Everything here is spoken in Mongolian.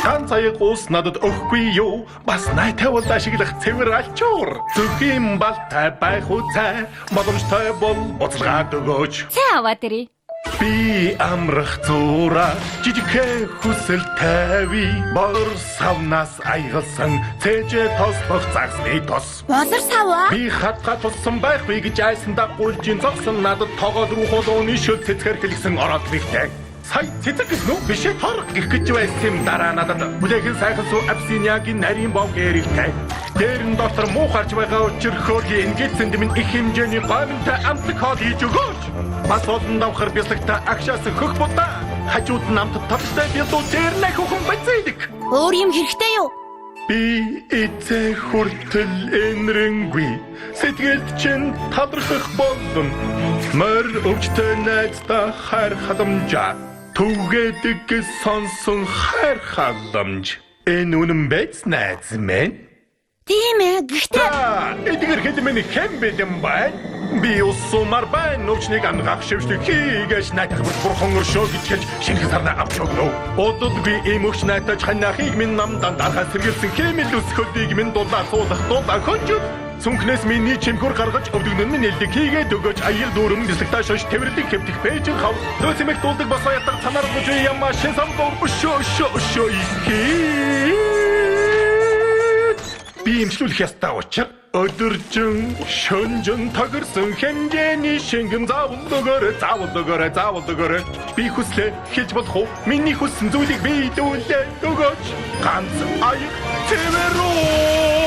ганц аяг ус надад өгөхгүй юу? Бас найтай бол ашиглах цэвэр альчуур. Зөвхөн балтай байх үцай, боломжтой бол буцалгаад өгөөч. Цай аваад ирье. Би амрах зуура жижигхэн хүсэл тави бор савнаас айгалсан цээжэ тослох загсны тос Болор саваа. би хатга туссан байхгүй гэж айсандаа гуйжин зогсон надад тоогоод руу холооны шөл цэцгэр хэлсэн ороод бихтэй сая цэцэг гэсэн үү биш торг гэх гэж байсан юм дараа надад бүлэхэн сайхан суу абсиниагийн нарийн бог эрэгтэй дээр нь доктор муу харж байгаа учрахоор ингэсэн дэм их хэмжээний гомонтой амтлаг хоол хийж өгөөч бас олон давхар бясагта агшаас хөх будаа хажууд намт тавтай бядуу дээр нэг хүн бацээдэг Өөр юм хэрэгтэй юу? би эцэг хүртэл энрэнгүй сэтгэлд чинь талархах болдон мөр өвчтөй найздаа хайр халамжаа түгээдэг сонсон хайр халамж энэ үнэн байц найз минь Тийм ээ. Гэхдээ эдгээр хэдмэн хэм бэлэн бай би усумар бай нүчнийг ангах шившлэг хийгэж найдах бурхан өршөө гэж хэлж шинэ сарна авч өгнө ододгүй эмөгч найдаж ханахыг минь намдан дарахаас сэргэлсэн хэмэл өсгөлдийг минь дулаа суулгах дулаа хонж Цүнхнээс миний чимхүр гаргаж өвдөгнөн минь нэлдэг хийгээд өгөөч аял дүүрэн бисэгтаа шош тэвэрлэг хэвтэх пэйжин хав нөөцмэг дулдаг бас ятдаг цанаар гож ямаа шин самдор өшөө би имшлүүлэх ястаа учир өдөржин шөнжин тагэрсэн хэмжээний шингэм заавал өгөөрэй би хүслээ хийж болох уу миний хүссэн зүйлийг би дүүлээ өгөөч ганц аяг цэвэр үү